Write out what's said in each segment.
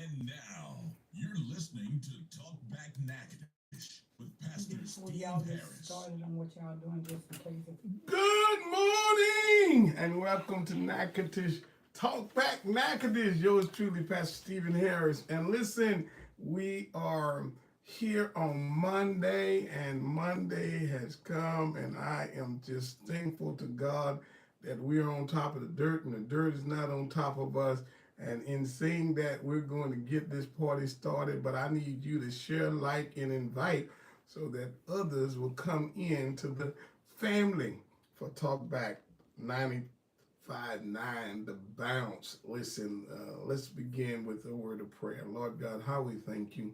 And now you're listening to Talk Back Natchitoches with Pastor Before Steve y'all get Harris. started on what y'all doing, just in case if Good morning and welcome to Natchitoches Talk Back Natchitoches. Yours truly, Pastor Stephen Harris. And listen, we are here on Monday, and Monday has come, and I am just thankful to God that we are on top of the dirt, and the dirt is not on top of us. And in saying that, we're going to get this party started, but I need you to share, like, and invite so that others will come in to the family for Talkback 95.9 The Bounce. Listen, let's begin with a word of prayer. Lord God, how we thank you,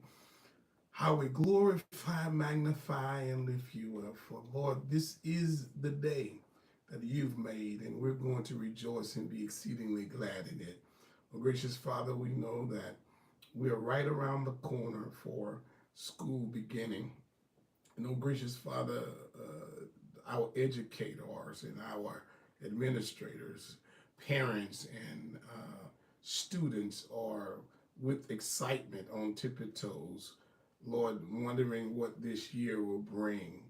how we glorify, magnify, and lift you up. For Lord, this is the day that you've made, and we're going to rejoice and be exceedingly glad in it. Oh, gracious Father, we know that we are right around the corner for school beginning. And oh, gracious Father, our educators and our administrators, parents, and students are with excitement on tippy toes, Lord, wondering what this year will bring.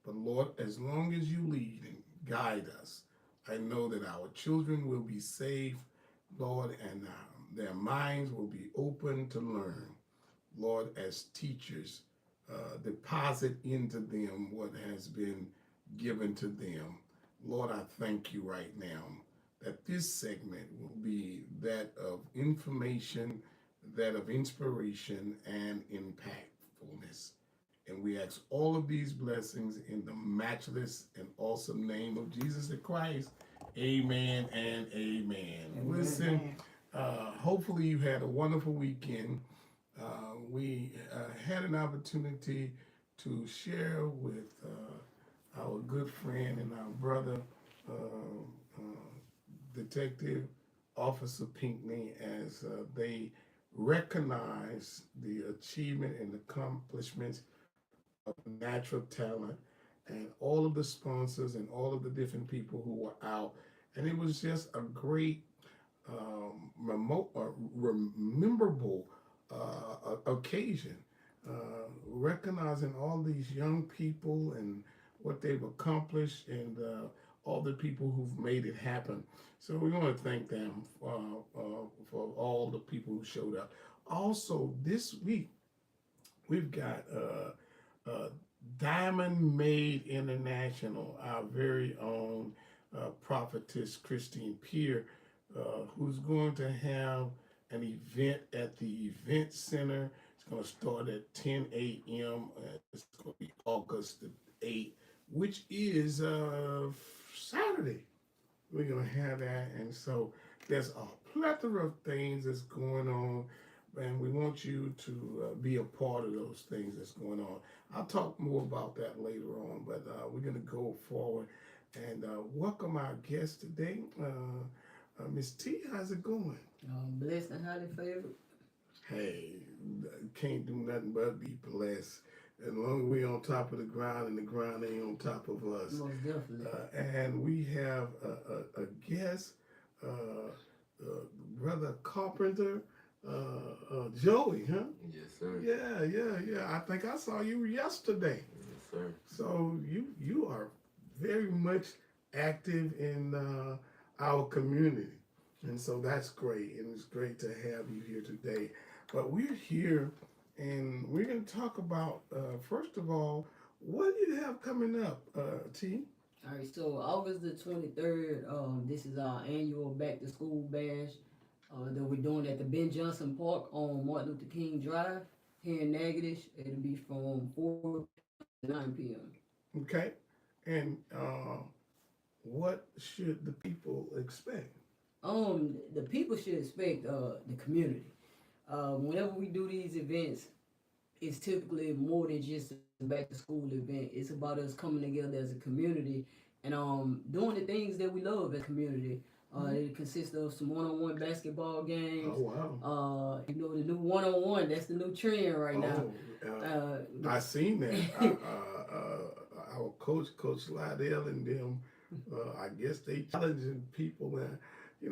But Lord, as long as you lead and guide us, I know that our children will be safe, Lord, and their minds will be open to learn. Lord, as teachers, deposit into them what has been given to them. Lord, I thank you right now that this segment will be that of information, that of inspiration, and impactfulness. And we ask all of these blessings in the matchless and awesome name of Jesus the Christ. Amen and amen. Listen, hopefully you had a wonderful weekend. We had an opportunity to share with our good friend and our brother, Detective Officer Pinckney, as they recognize the achievement and accomplishments of natural talent and all of the sponsors and all of the different people who were out. And it was just a great, memorable occasion, recognizing all these young people and what they've accomplished and all the people who've made it happen. So we want to thank them for all the people who showed up. Also, this week, we've got Diamond Made International, our very own prophetess Christine Peer, who's going to have an event at the event center. It's going to start at 10 a.m. It's going to be August the 8th, which is Saturday. We're going to have that. And so there's a plethora of things that's going on. And we want you to be a part of those things that's going on. I'll talk more about that later on, but we're going to go forward and welcome our guest today, Miss T. How's it going? blessed and highly favored. Hey, can't do nothing but be blessed. As long as we on top of the ground and the ground ain't on top of us. Most definitely. And we have a guest, uh, Brother Carpenter, Joey, huh? Yes, sir. Yeah. I think I saw you yesterday. Yes, sir. So you are very much active in our community. And so that's great. And it's great to have you here today. But we're here and we're going to talk about, first of all, what do you have coming up, T? All right, so August the 23rd, this is our annual back to school bash that we're doing at the Ben Johnson Park on Martin Luther King Drive here in Natchitoches. It'll be from 4 to 9 p.m. Okay. And what should the people expect? The people should expect the community. Whenever we do these events, it's typically more than just a back to school event. It's about us coming together as a community and doing the things that we love as a community. It consists of some one-on-one basketball games. Oh, wow. The new one-on-one, that's the new trend right now. I seen that. Our coach, Coach Slidell, and them, I guess they challenging people.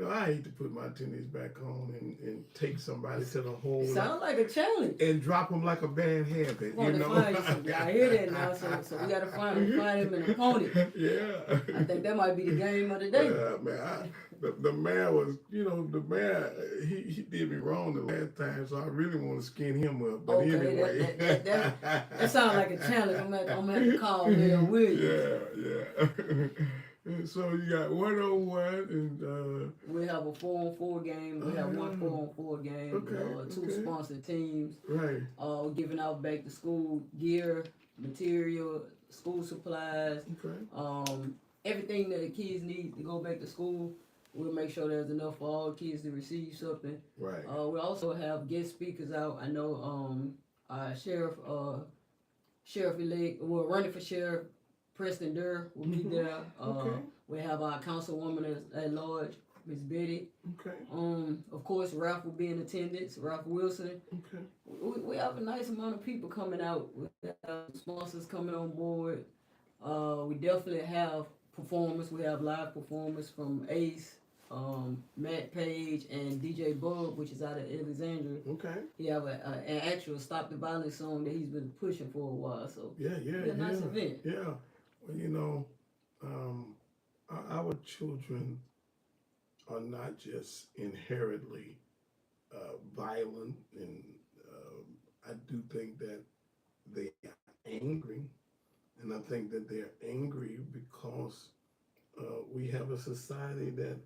I hate to put my tennis back on and take somebody to the hole Sounds like a challenge. and drop them like a bad habit. We want to find you some. I hear that now, so we got to find him an opponent. Yeah. I think that might be the game of the day. Man, the man was, he did me wrong the last time, so I really want to skin him up. But Okay, anyway. that sounds like a challenge. I'm gonna have to call Mel Williams. Yeah. So you got 1-on-1 and We have a 4-on-4 game. We have one 4-on-4 game. Okay, Two okay. sponsored teams. right. We're giving out back to school gear, material, school supplies, Okay. everything that the kids need to go back to school. We'll make sure there's enough for all kids to receive something. Right. We also have guest speakers out. I know Sheriff-elect, we're running for Sheriff Preston Durr will be there. Okay. We have our councilwoman at large, Miss Betty. Okay. Of course, Ralph will be in attendance, Ralph Wilson. Okay. We have a nice amount of people coming out. We have sponsors coming on board. We definitely have performers. We have live performers from Ace, Matt Page, and DJ Bug, which is out of Alexandria. Okay. He have an actual Stop the Violence song that he's been pushing for a while. So Yeah. it's a nice event. Yeah. Well, our children are not just inherently violent, and I do think that they are angry, and I think that they're angry because we have a society that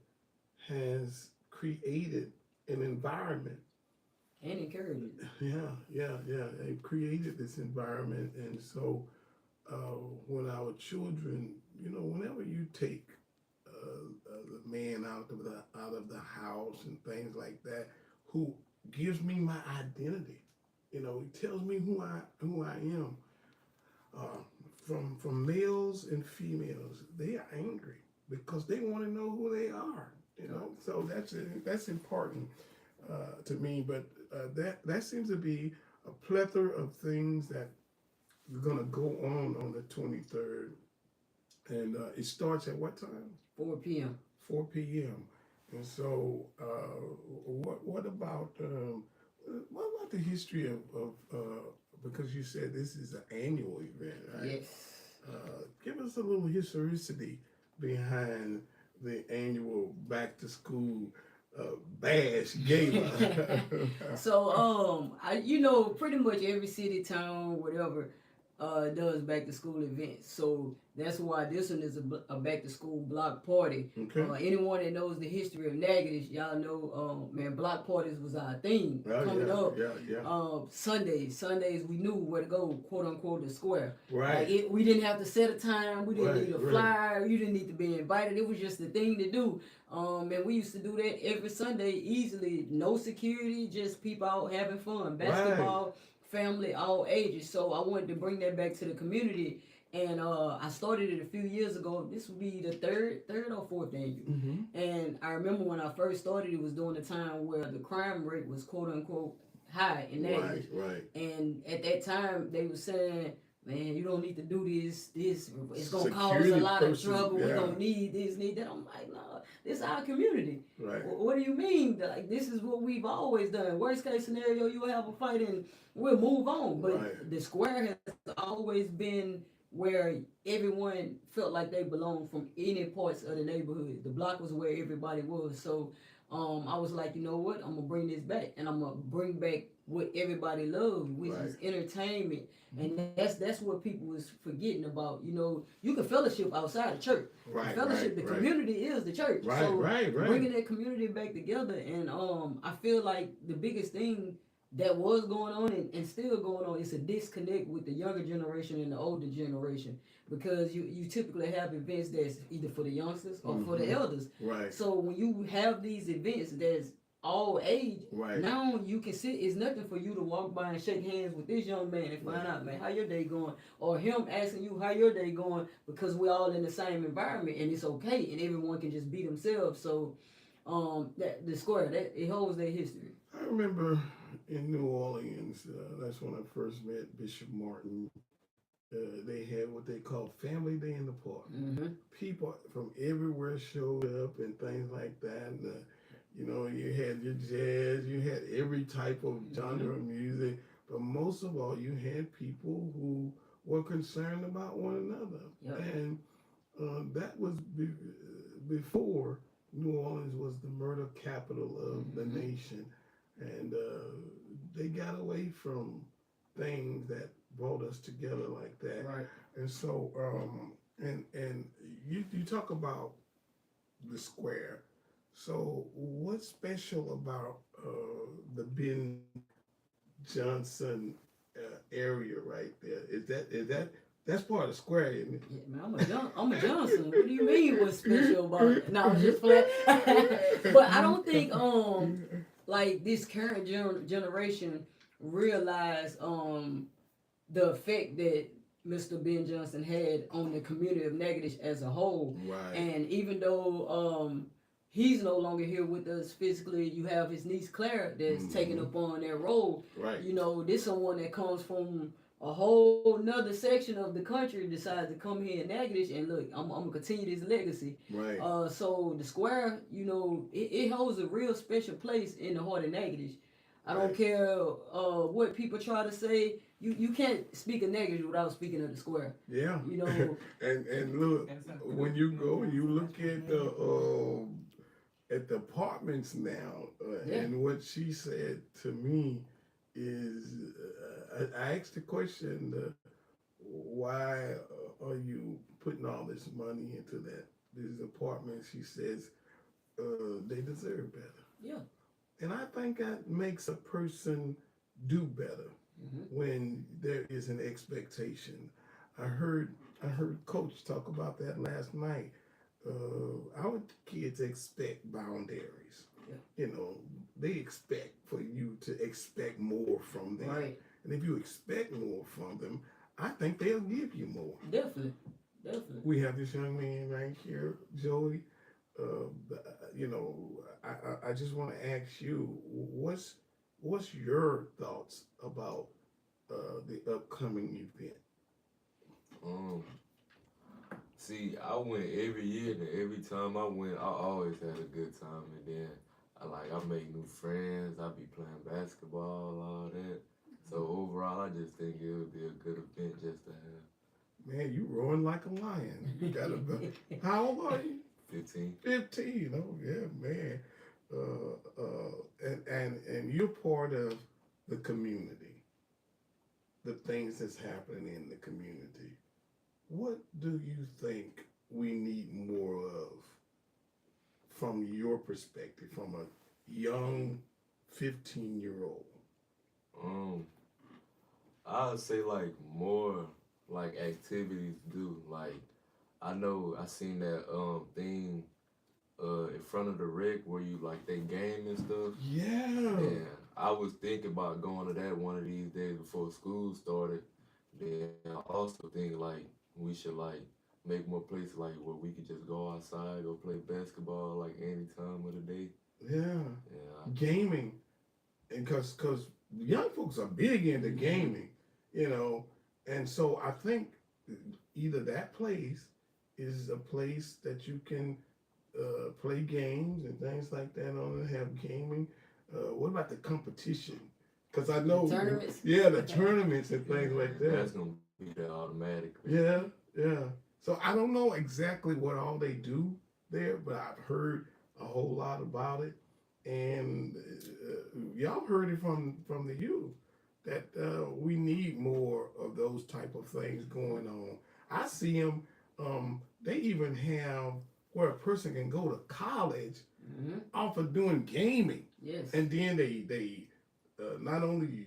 has created an environment. And encourage it. Yeah. They created this environment, and so when our children, whenever you take the man out of the house and things like that, who gives me my identity, he tells me who I am. From males and females, they are angry because they want to know who they are. So that's important to me. But that seems to be a plethora of things that are going to go on the 23rd, and it starts at what time? 4 p.m. 4 p.m. And so, what about the history of because you said this is an annual event, right? Yes. Give us a little historicity behind the annual back to school bash gala. So, pretty much every city, town, whatever, does back to school events. So that's why this one is a back to school block party. Okay. Anyone that knows the history of Natchitoches, y'all know, block parties was our thing coming up. Yeah. Sundays we knew where to go, quote unquote, the square. Right. We didn't have to set a time. We didn't need a Right. flyer. You didn't need to be invited. It was just the thing to do. And we used to do that every Sunday easily. No security, just people out having fun. Basketball, family, all ages. So I wanted to bring that back to the community. And I started it a few years ago. This would be the third or fourth annual. Mm-hmm. And I remember when I first started, it was during the time where the crime rate was quote unquote high in Natchitoches. Right. And at that time, they were saying, man, you don't need to do this. It's going to cause Security a lot of person, trouble. yeah. We're going to need this, need that. I'm like, no, this is our community. Right. What do you mean? Like, this is what we've always done. Worst case scenario, you'll have a fight and we'll move on. But Right. the square has always been where everyone felt like they belonged from any parts of the neighborhood. The block was where everybody was. So I was like, you know what? I'm going to bring this back. And I'm going to bring back what everybody loves, which is entertainment. And that's what people was forgetting about. You can fellowship outside the church. Right. Fellowship, the community is the church. Right. So Right. bringing that community back together. And I feel like the biggest thing that was going on and still going on is a disconnect with the younger generation and the older generation, because you typically have events that's either for the youngsters or for the elders. Right. So when you have these events that's all age, Right. now you can sit. It's nothing for you to walk by and shake hands with this young man and find out, man, how your day going, or him asking you how your day going, because we're all in the same environment and it's okay and everyone can just be themselves. So that the square, that it holds their history. I remember in New Orleans, that's when I first met Bishop Martin, They had what they call Family Day in the Park. Mm-hmm. People from everywhere showed up and things like that. And, you know, you had your jazz, you had every type of genre of music, but most of all, you had people who were concerned about one another. Yep. And that was before New Orleans was the murder capital of the nation. And they got away from things that brought us together like that. Right. And so, and you talk about the square. So, what's special about the Ben Johnson area right there? Is that that's part of the square, isn't it? Yeah, man, I'm a Johnson. What do you mean? What's special about it? No, I'm just playing. But I don't think like this current generation realize the effect that Mr. Ben Johnson had on the community of Natchitoches as a whole. Right. And even though he's no longer here with us physically, you have his niece Claire that's taking up on that role. Right. You know, this someone that comes from a whole nother section of the country decides to come here in Natchitoches and look, I'm gonna continue this legacy. Right. So the square, you know, it holds a real special place in the heart of Natchitoches. I don't care what people try to say. You can't speak of Natchitoches without speaking of the square. Yeah. You know. and look, when you go and you look at the apartments now, and what she said to me is, I asked the question, why are you putting all this money into these apartments? She says, they deserve better. Yeah. And I think that makes a person do better when there is an expectation. I heard Coach talk about that last night. Our kids expect boundaries. Yeah. You know, they expect for you to expect more from them. Right. And if you expect more from them, I think they'll give you more. Definitely. We have this young man right here, Joey. You know, I just want to ask you, what's your thoughts about the upcoming event? See, I went every year, and every time I went, I always had a good time. And then I make new friends. I be playing basketball, all that. So overall, I just think it would be a good event just to have. Man, you roaring like a lion. You got a how old are you? 15. 15. Oh yeah, man. And you're part of the community. The things that's happening in the community. What do you think we need more of from your perspective, from a young 15-year-old? I'd say more activities do. I know I seen that thing in front of the rec where you they game and stuff. Yeah. And I was thinking about going to that one of these days before school started. Then I also think we should make more places where we could just go outside, go play basketball any time of the day. Yeah. Yeah. Gaming. And cause young folks are big into gaming, you know. And so I think either that place is a place that you can play games and things like that on and have gaming. What about the competition? Because I know, Tournaments? Yeah, the tournaments and things like that. That's gonna be there automatically. Yeah, yeah. So I don't know exactly what all they do there, but I've heard a whole lot about it, and y'all heard it from the youth that we need more of those type of things going on. I see them. They even have where a person can go to college off of doing gaming. Yes. And then they not only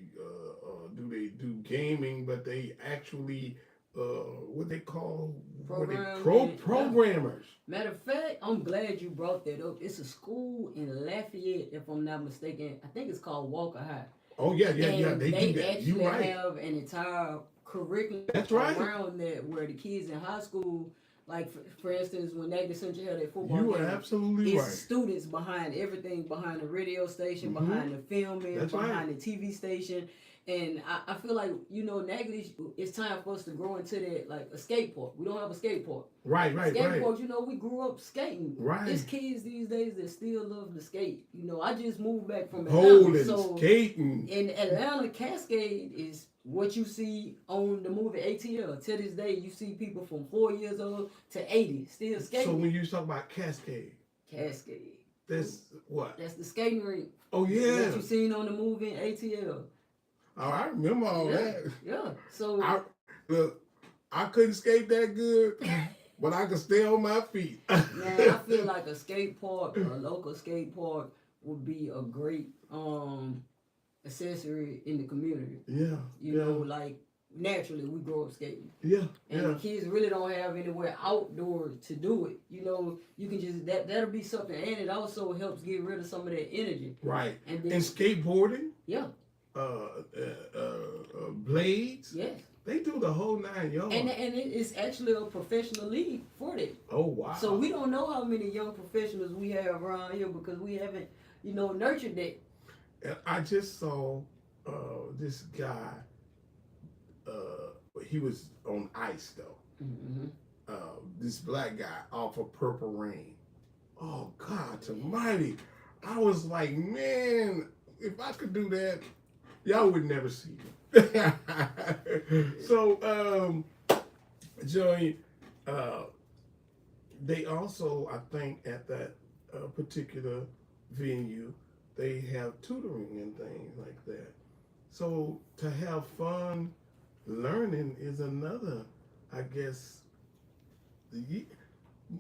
do they do gaming, but they actually what they call programmers. Matter of fact, I'm glad you brought that up. It's a school in Lafayette, if I'm not mistaken. I think it's called Walker High. Oh yeah. And They do that. actually You right. have an entire curriculum That's right. around that where the kids in high school Like for instance, when Nathan Central had that football You are game, absolutely it's right. students behind everything, behind the radio station, Mhm. behind the filming, That's behind right. the TV station. And I feel like, Natchitoches, it's time for us to grow into that, like a skate park. We don't have a skate park. Right, right, Skate right. parks, we grew up skating. Right. There's kids these days that still love to skate. I just moved back from Atlanta. Bowling, So skating. in Atlanta, Cascade is what you see on the movie ATL. To this day, you see people from 4 years old to 80 still skating. So when you talk about Cascade, Cascade. that's what? That's the skating rink. Oh yeah. What you seen on the movie ATL. Oh, I remember all that. Yeah. So Look, I couldn't skate that good, but I could stay on my feet. man, I feel like a skate park, a local skate park, would be a great accessory in the community. Yeah. You know, like naturally we grow up skating. Yeah. And the kids really don't have anywhere outdoors to do it. You can just that'll be something, and it also helps get rid of some of that energy. Right. And then, And skateboarding, yeah, blades, yes. they do the whole 9 yards. And it's actually a professional league for that. Oh wow. So we don't know how many young professionals we have around here because we haven't, nurtured that. And I just saw this guy. He was on ice though. Mm-hmm. This black guy off of Purple Rain. Oh God Almighty! I was like, man, if I could do that, y'all would never see me. So, Joey, they also, I think, at that particular venue, they have tutoring and things like that. So to have fun learning is another, I guess.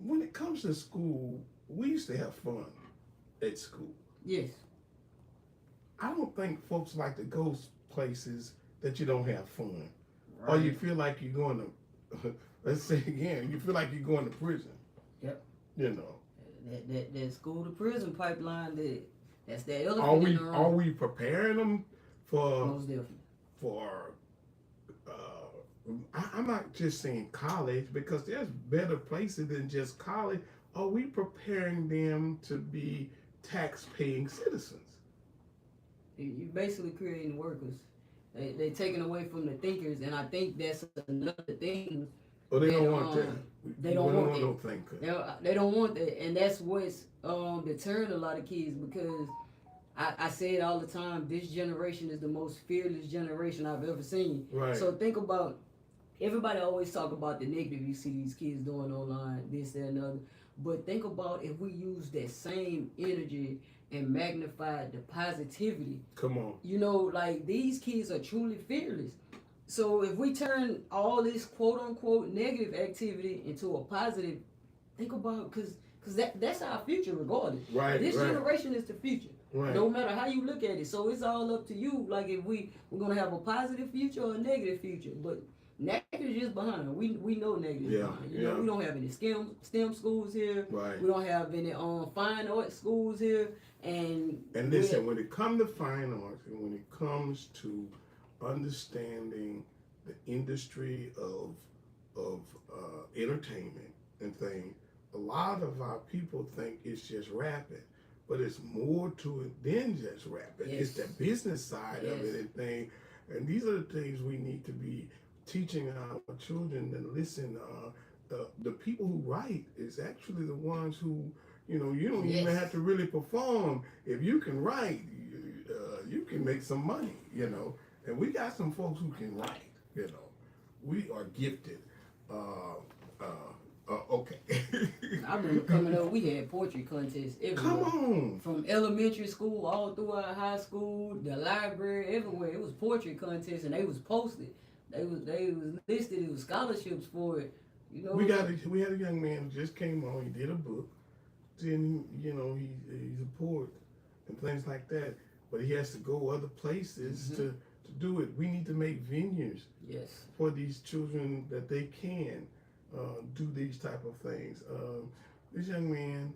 When it comes to school, we used to have fun at school. Yes. I don't think folks like to go places that you don't have fun, Right. or you feel like you're going to. Let's say again, you feel like you're going to prison. Yep. That school to prison pipeline. That's that elephant Are in we the room. are we preparing them for Most definitely. for? I'm not just saying college, because there's better places than just college. Are we preparing them to be tax-paying citizens? You're basically creating workers. They taking away from the thinkers, and I think that's another thing. Or they don't They, want that. they don't want no that. thinker. They don't want that, and that's what's deterring a lot of kids, because I say it all the time. This generation is the most fearless generation I've ever seen. Right. So think about, everybody always talk about the negative you see these kids doing online, this, that, and the other. But think about if we use that same energy and magnify the positivity. Come on. Like these kids are truly fearless. So if we turn all this quote unquote negative activity into a positive, think about, because that's our future regardless. Right. This right. generation is the future. Right. No matter how you look at it. So it's all up to you. Like if we're gonna have a positive future or a negative future. But negative is just behind it. We know negative. Yeah, behind. yeah. We don't have any STEM schools here. Right. We don't have any fine art schools here. And listen, when it comes to fine arts, and when it comes to understanding the industry of entertainment and things, a lot of our people think it's just rapping, but it's more to it than just rapping. It's Yes. the business side of Yes. it and thing, and these are the things we need to be teaching our children. And listen, the people who write is actually the ones who, you don't even Yes. have to really perform. If you can write, you can make some money, and we got some folks who can write. We are gifted. Okay. I remember coming up, we had poetry contests everywhere. Come on. From elementary school all throughout high school, the library, everywhere. It was poetry contests, and they was posted. They was listed. It was scholarships for it. We had a young man who just came on. He did a book. Then he's a poet and things like that. But he has to go other places to do it. We need to make venues Yes. for these children that they can do these type of things. This young man,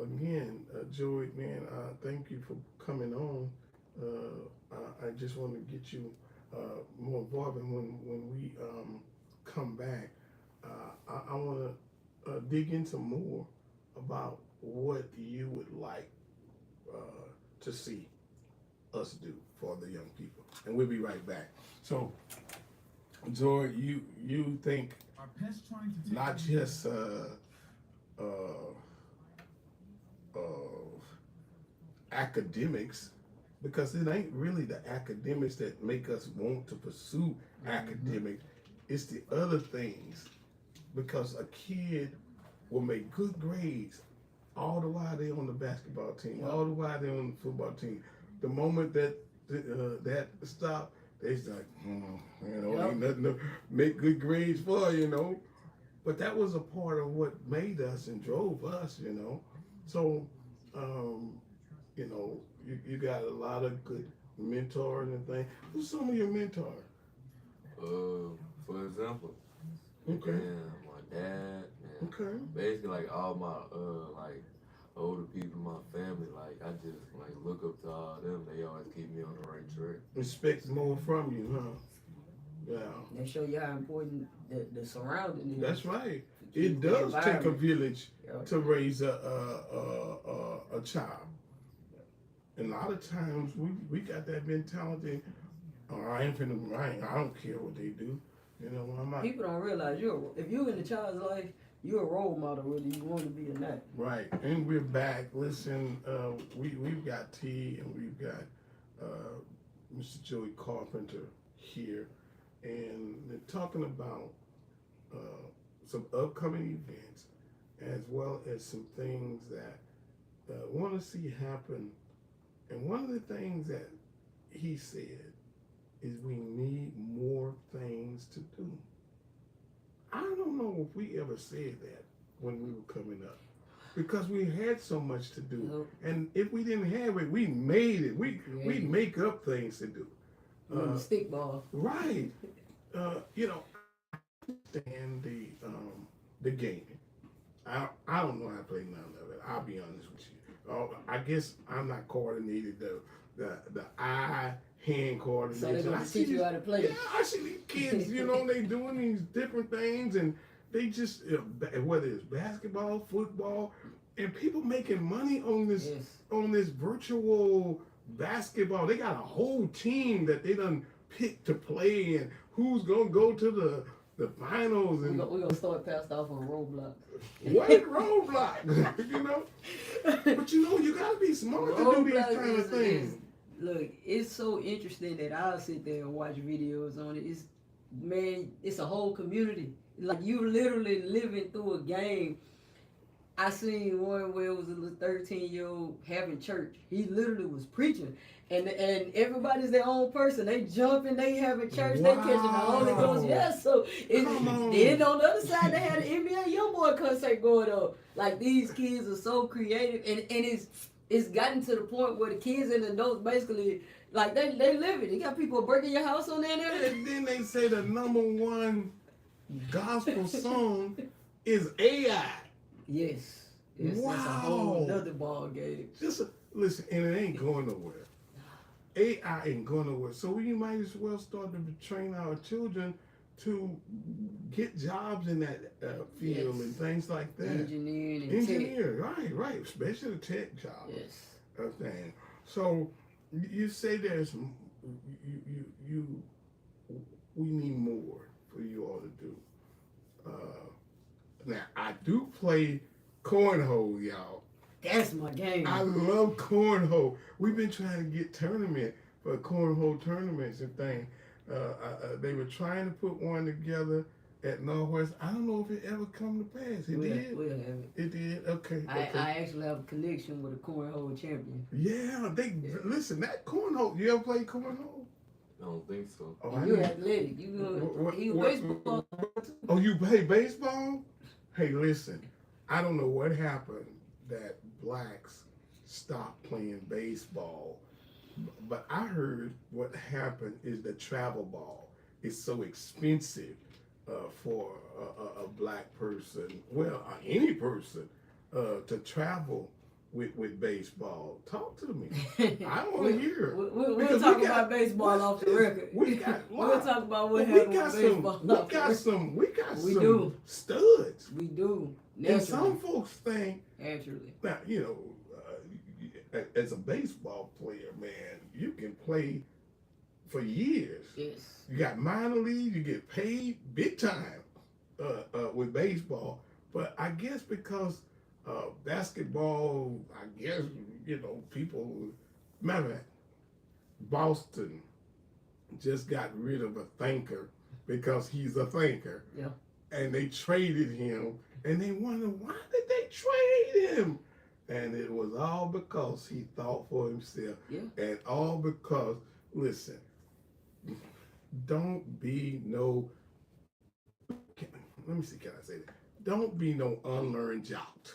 again, Joey, man, thank you for coming on. I just want to get you more involved, and when we come back, I want to dig into more about what you would like to see us do for the young people, and we'll be right back. So, Joy, you think Are pests trying to take not over just academics, because it ain't really the academics that make us want to pursue academics. It's the other things, because a kid will make good grades all the while they're on the basketball team, all the while they're on the football team. The moment that that stop, they like, ain't nothing to make good grades for, But that was a part of what made us and drove us, So, you got a lot of good mentors and things. Who's some of your mentors? For example, Okay. my dad, and Okay. basically like all my like older people in my family, like I just like look up to all them. They always keep me on the right track. Respect more from you, huh? Yeah. They show you how important the surrounding is. That's right. To It keep the does take a environment. village Yeah. to raise a child. And a lot of times we got that mentality. Oh, I don't care what they do. I'm not People don't realize if you're in a child's life, you're a role model whether you want to be or not. right. And we're back. Listen, we've got T and we've got Mr. Joey Carpenter here, and they're talking about some upcoming events as well as some things that want to see happen. And one of the things that he said is we need more things to do. I don't know if we ever said that when we were coming up, because we had so much to do. Nope. And if we didn't have it, we made it. We'd make up things to do. The stick ball. Right. And the gaming. I don't know how to play none of it. I'll be honest with you. I guess I'm not coordinated. The eye-hand So coordination. they're going I to see teach these- you how to play. Yeah, I see these kids. They doing these different things, and they just whether it's basketball, football, and people making money on this Yes. on this virtual basketball. They got a whole team that they done picked to play, and who's gonna go to the finals We're and going to start passed off on Roblox. what roadblock, But you gotta be smart to do these Roblox kind of things. Look, it's so interesting that I'll sit there and watch videos on it. It's a whole community. Like you literally living through a game. I seen one where it was a little 13-year-old having church. He literally was preaching. And everybody's their own person. They jumping, they having church, they catching the Holy Ghost. Wow. Yes, so Come on. then on the other side they had an NBA YoungBoy concert going on. Like these kids are so creative, and it's gotten to the point where the kids and adults basically like they live it. You got people breaking your house on there and everything. And then they say the number one gospel song is AI. Yes. That's a Wow. whole nother ball game. Listen, and it ain't going nowhere. AI ain't going nowhere. So we might as well start to train our children to get jobs in that field Yes. and things like that. Engineering and tech. Engineer, right, especially the tech job. Yes. Thing. So you say there's we need more for you all to do. Now I do play cornhole, y'all. That's my game. I love cornhole. We've been trying to get tournament for cornhole tournaments and things. They were trying to put one together at Northwest. I don't know if it ever come to pass. It did. We'll have it. It did. Okay. I Okay. actually have a connection with a cornhole champion. Yeah. Listen. That cornhole. You ever play cornhole? I don't think so. Oh, And you're athletic. You baseball. Oh, you play baseball? Hey, listen. I don't know what happened that blacks stopped playing baseball, but I heard what happened is the travel ball is so expensive for a black person, well, any person, to travel with baseball. Talk to me. I want to hear. We'll Because talk we got- about baseball off the record. We got We'll talk about what we happened got with baseball off the record. some We some do. studs. We do. And some Naturally. folks think Naturally. that, as a baseball player, man, you can play for years. Yes. You got minor league, you get paid big time with baseball. But I guess because basketball, I guess, people, matter of fact, Boston just got rid of a thinker because he's a thinker. Yeah. And they traded him, and they wondered, why did they trade him? And it was all because he thought for himself. Yeah. And all because, listen, don't be no, let me see, can I say that? Don't be no unlearned jock.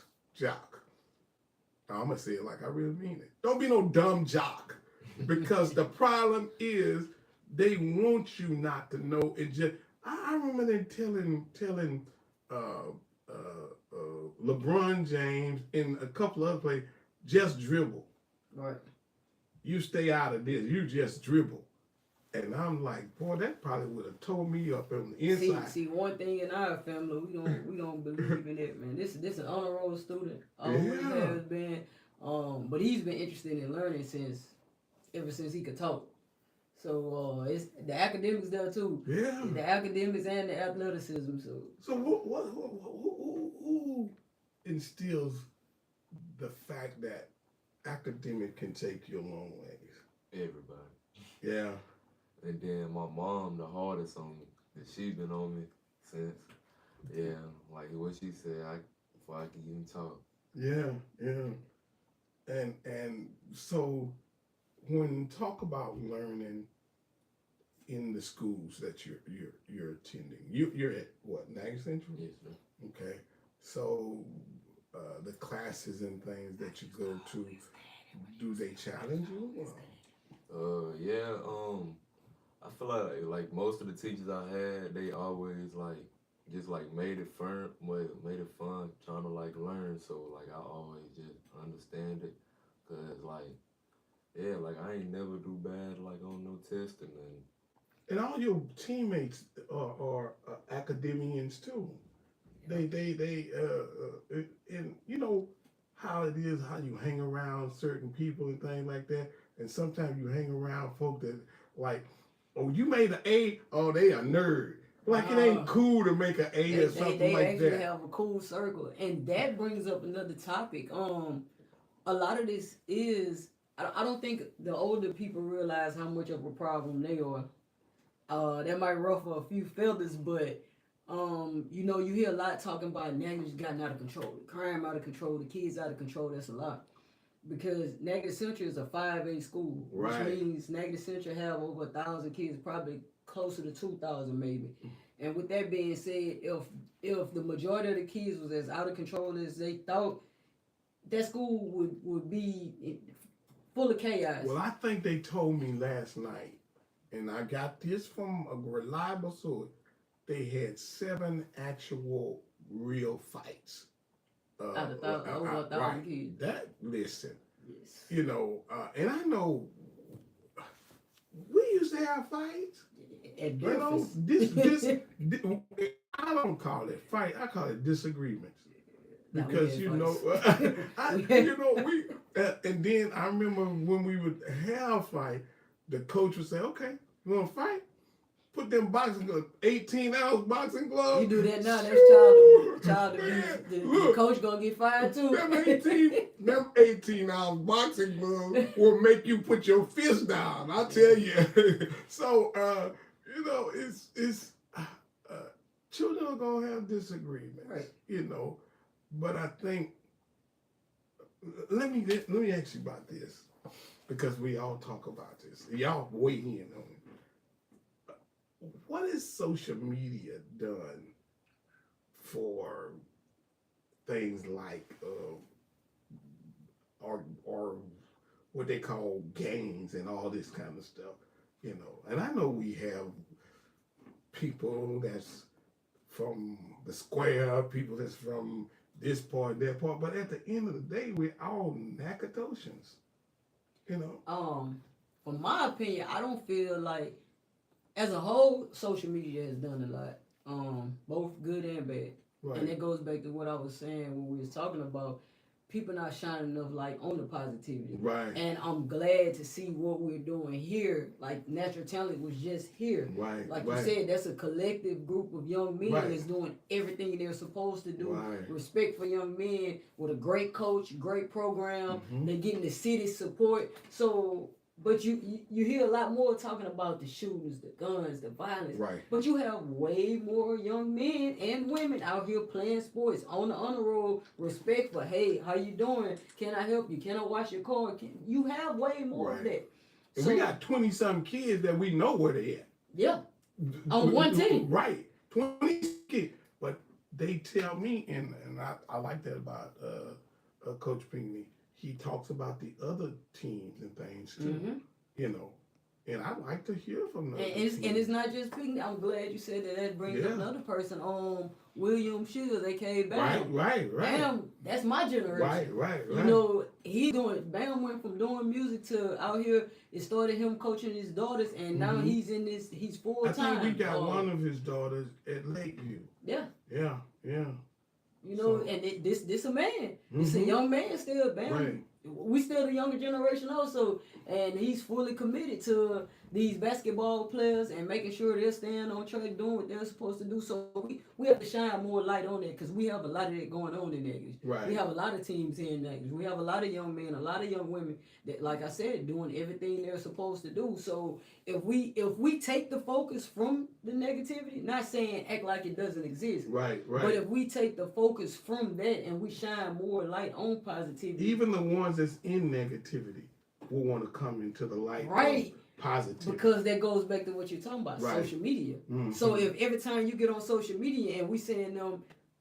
I'm going to say it like I really mean it. Don't be no dumb jock. Because the problem is they want you not to know. And just, I remember them telling LeBron James and a couple other players, just dribble. Right. You stay out of this. You just dribble. And I'm like, boy, that probably would have tore me up on the inside. See, one thing in our family, we don't believe in it, man. This an honor roll student, always Yeah. has been. But he's been interested in learning ever since he could talk. So it's the academics there too. Yeah. The academics and the athleticism. So who instills the fact that academic can take you a long ways? Everybody. Yeah. And then my mom, the hardest on me. And she been on me since. Yeah, like what she said, before I can even talk. Yeah. And so when talk about learning in the schools that you're attending, you're at what, Niagara Central? Yes, sir. Okay. So the classes and things that you go to, do they challenge you? Yeah, I feel like most of the teachers I had, they always just made it fun, trying to learn. So I always just understand it, cause I ain't never do bad on no testing And all your teammates are academians too. And you know how it is, how you hang around certain people and things like that. And sometimes you hang around folk that oh, you made an A, oh, they a nerd. It ain't cool to make an A or something they like actually that. have a cool circle, and that brings up another topic. A lot of this is I don't think the older people realize how much of a problem they are. That might ruffle a few feathers, but you hear a lot talking about Natchez gotten out of control, the crime out of control, the kids out of control. That's a lot. Because Natchez Central is a 5A school, Right. which means Natchez Central have over 1,000 kids, probably closer to 2,000 maybe. And with that being said, if the majority of the kids was as out of control as they thought, that school would be full of chaos. Well, I think they told me last night, and I got this from a reliable source, they had 7 actual real fights. Out of over 1,000 right. kids. Listen, Yes. and I know we used to have fights. At You know, breakfast. I don't call it fight. I call it disagreements. Nah, we Because had fights. and then I remember when we would have fight, the coach would say, "Okay, you want to fight? Put them boxing gloves, 18-ounce boxing gloves." You do that now, that's child abuse. The Look, coach gonna get fired too. them 18-ounce boxing gloves will make you put your fist down. I tell you. So it's children are gonna have disagreements, Right. But I think let me ask you about this, because we all talk about this. Y'all weigh in on it. What has social media done for things like or what they call gangs and all this kind of stuff? And I know we have people that's from the square, people that's from this part, that part, but at the end of the day, we're all Nacogdoches, From my opinion, I don't feel as a whole, social media has done a lot, both good and bad. Right. And it goes back to what I was saying when we was talking about people not shining enough light on the positivity. Right. And I'm glad to see what we're doing here. Like Natural Talent was just here. Right. Like right. you said, that's a collective group of young men Right. that's doing everything they're supposed to do. Right. Respect for young men with a great coach, great program. Mhm. They're getting the city support. So, but you hear a lot more talking about the shootings, the guns, the violence. Right. But you have way more young men and women out here playing sports on the honor roll. Respect for, hey, how you doing? Can I help you? Can I wash your car? You have way more of Right. that. And So, we got 20-some kids that we know where they at. yeah, on one team. Right. 20 kids. But they tell me, and I like that about Coach Pinckney. He talks about the other teams and things too. Mhm. You know. And I like to hear from them. And it's not just Pinckney. I'm glad you said that. That brings up Yeah. another person, William Shields, aka Bam. Right. Bam, that's my generation. Right. You know, Bam went from doing music to out here. It started him coaching his daughters, and now Mhm. he's full I time. think we got one of his daughters at Lakeview. Yeah. Yeah. You know, So- and this a man. It's a Mhm. young man still, Bam. Right. We still the younger generation also, and he's fully committed to these basketball players and making sure they're staying on track, doing what they're supposed to do. So we have to shine more light on that because we have a lot of that going on in Natchez. Right. We have a lot of teams here in Natchez. We have a lot of young men, a lot of young women that, like I said, doing everything they're supposed to do. So if we take the focus from the negativity, not saying act like it doesn't exist, Right. but if we take the focus from that and we shine more light on positivity, Even the ones that's in negativity will want to come into the light of right? positivity. Because that goes back to what you're talking about, Right. social media. Mhm. So if every time you get on social media and we saying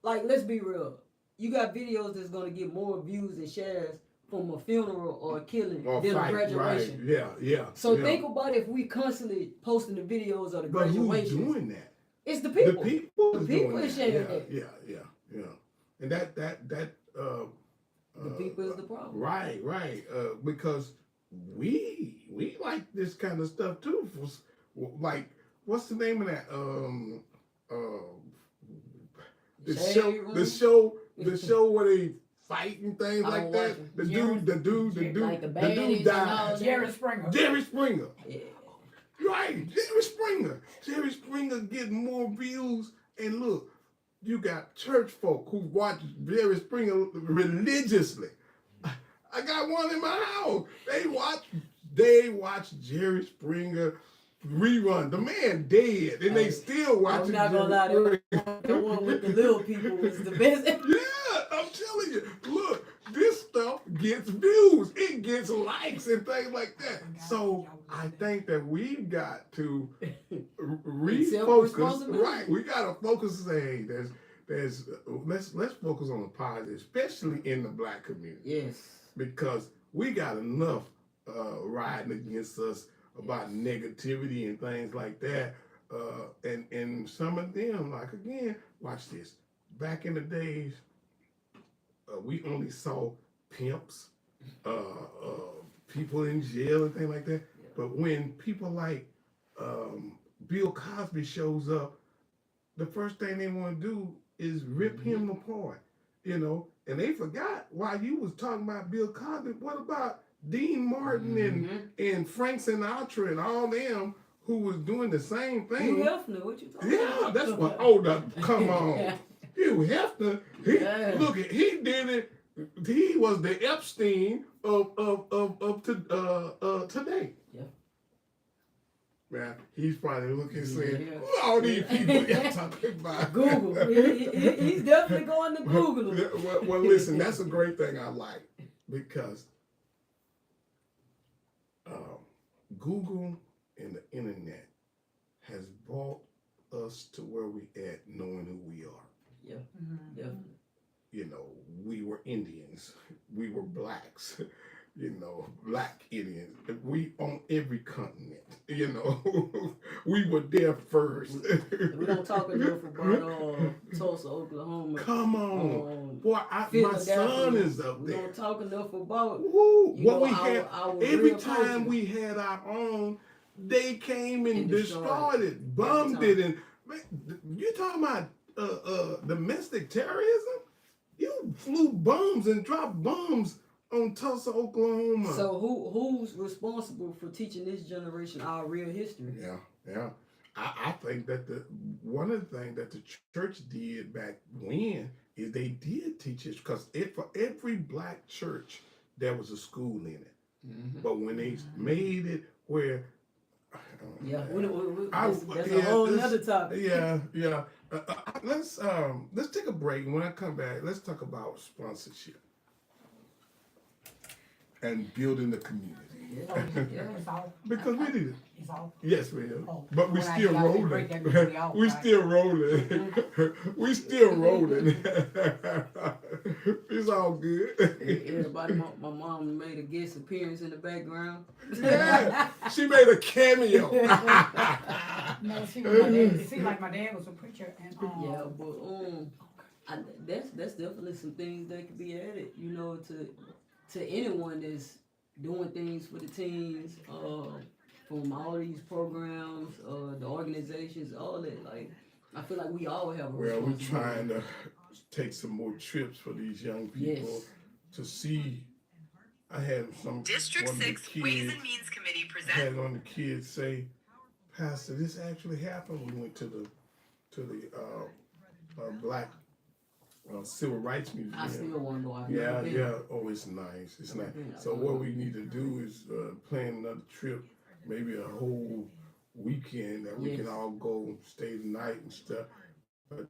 like, let's be real, you got videos that's gonna get more views and shares from a funeral or a killing Or than fight, a graduation. right. Yeah. So yeah. think about if we constantly posting the videos of the But who's graduations. doing that? It's the people. The people The is people doing is that. sharing that. Yeah. And that The people is the problem. Right. Because we like this kind of stuff too. Like, what's the name of that? The Shade Room? the show where they fight and things I like don't that. watch it. The dude Like the the baddies dude and all died. that. Jerry Springer. Jerry Springer. Yeah. Right, Jerry Springer. Jerry Springer getting more views. And look, you got church folk who watch Jerry Springer religiously. I got one in my house. They watch Jerry Springer rerun. The man dead, and they still watching. I'm not gonna lie, Jerry the one with the little people was the best. Yeah, I'm telling you. Look, this stuff gets views. It gets likes and things like that. So I think that we've got to refocus. Self-responsibility. Right, we got to focus. Say, let's focus on the positive, especially in the black community, Yes. because we got enough riding against us about negativity and things like that. And some of them, like, again, watch this. Back in the days, we only saw pimps, people in jail and things like that. Yeah. But when people like Bill Cosby shows up, the first thing they want to do is rip him apart, you know. And they forgot while you was talking about Bill Cosby, what about Dean Martin and Frank Sinatra and all them who was doing the same thing? Hugh Hefner, what you talking Yeah, about? that's what. Oh, come on. Hugh Hefner, Yeah. look, he did it. He was the Epstein of today. Yeah. Man, he's probably looking saying, Yeah. who all these people y'all talking about? Google. He's definitely going to Google. Yeah, well, listen, that's a great thing I like, because Google and the internet has brought us to where we at, knowing who we are. Yeah, Mhm. definitely. You know, we were Indians, we were blacks, you know, black Indians. We on every continent, you know, we were there first. We don't talk enough about Tulsa, Oklahoma. Come on, boy, my Philadelphia. son is up We there. don't talk enough about Woo, you what know, we had, our every real time culture. we had our own, they came and And destroyed it, bombed Every it, and man, you talking about domestic terrorism. You flew bombs and dropped bombs on Tulsa, Oklahoma. So who's responsible for teaching this generation our real history? Yeah. I think that one of the things that the church did back when is they did teach it, because for every black church there was a school in it. Mm-hmm. But when they made it where that's a whole nother topic. Yeah. Let's take a break. And when I come back, let's talk about sponsorship and building the community. Because we did it. It's off. Yes, ma'am. Oh, But we when I still get out, they rolling. break that baby off, We right? still rolling. We still rolling. It's all good. Everybody, my mom made a guest appearance in the background. Yeah, she made a cameo. No, she was my dad. It seemed like my dad was a preacher, and Yeah, but that's definitely some things that could be added, you know, to anyone that's doing things for the teens, from all these programs, the organizations, all that. Like, I feel like we all have a Well, we're responsibility. trying to take some more trips for these young people Yes. to see. I had some District one of the 6 Ways kids- and Means Committee I presents. had one of the kids say, "Pastor, this actually happened." We went to the Black Civil Rights Museum. I still want to go out. Yeah. Oh, it's nice. It's nice. So what we need to do is plan another trip, maybe a whole weekend that we Yes. can all go stay the night and stuff. But